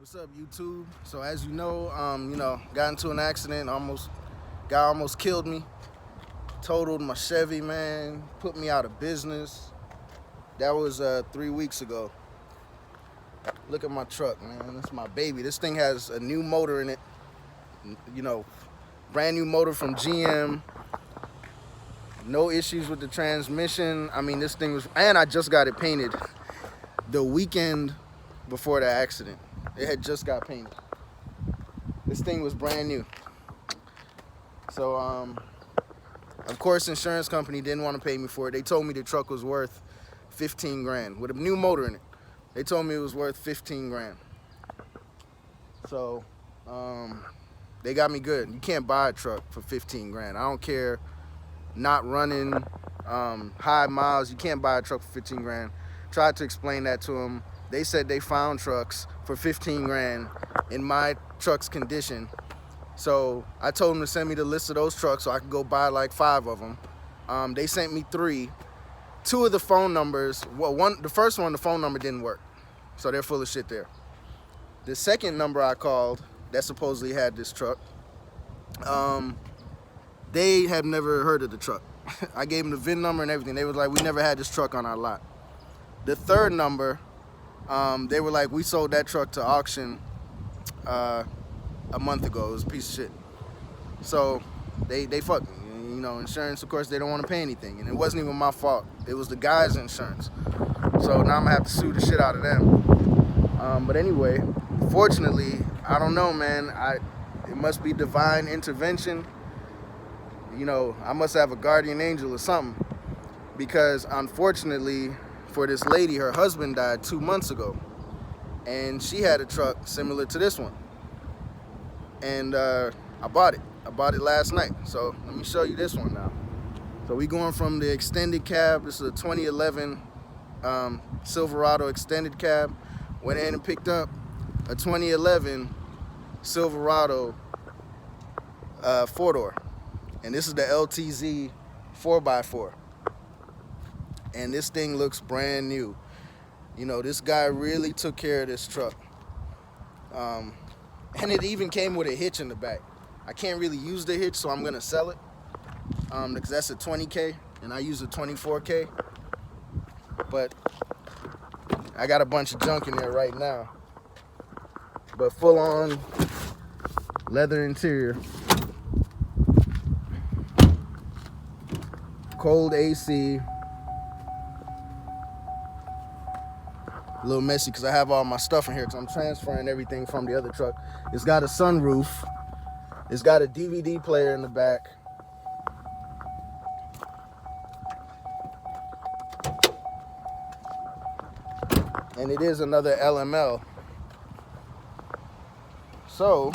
What's up, YouTube? So as you know, got into an accident. Guy almost killed me. Totaled my Chevy, man. Put me out of business. That was 3 weeks ago. Look at my truck, man. That's my baby. This thing has a new motor in it. Brand new motor from GM. No issues with the transmission. I mean, this thing was, and I just got it painted the weekend before the accident. It had just got painted. This thing was brand new. So, of course, insurance company didn't want to pay me for it. They told me the truck was worth 15 grand with a new motor in it. They told me it was worth 15 grand. So, they got me good. You can't buy a truck for 15 grand. I don't care, not running, high miles. You can't buy a truck for 15 grand. Tried to explain that to them. They said they found trucks for 15 grand in my truck's condition. So I told them to send me the list of those trucks so I could go buy like 5 of them. They sent me 3. 2 of the phone numbers, the first one, the phone number didn't work. So they're full of shit there. The second number I called that supposedly had this truck, they had never heard of the truck. I gave them the VIN number and everything. They was like, we never had this truck on our lot. The third number, they were like, we sold that truck to auction a month ago. It was a piece of shit. So they fucked me. Insurance, of course, they don't want to pay anything. And it wasn't even my fault. It was the guy's insurance. So now I'm going to have to sue the shit out of them. But anyway, fortunately, I don't know, man. It must be divine intervention. I must have a guardian angel or something. Because unfortunately, for this lady, her husband died 2 months ago, and she had a truck similar to this one, and I bought it last night. So let me show you this one now. So we going from the extended cab. This is a 2011 Silverado extended cab. Went in and picked up a 2011 Silverado 4-door, and this is the LTZ 4x4. And this thing looks brand new. This guy really took care of this truck. And it even came with a hitch in the back. I can't really use the hitch, so I'm gonna sell it. Because that's a 20K, and I use a 24K. But I got a bunch of junk in there right now. But full on leather interior. Cold AC. A little messy because I have all my stuff in here because I'm transferring everything from the other truck. It's got a sunroof. It's got a DVD player in the back. And it is another LML. So,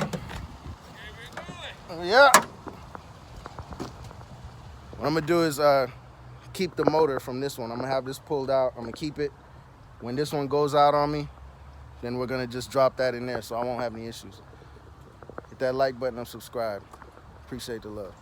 yeah. What I'm going to do is keep the motor from this one. I'm going to have this pulled out. I'm going to keep it. When this one goes out on me, then we're going to just drop that in there so I won't have any issues. Hit that like button and subscribe. Appreciate the love.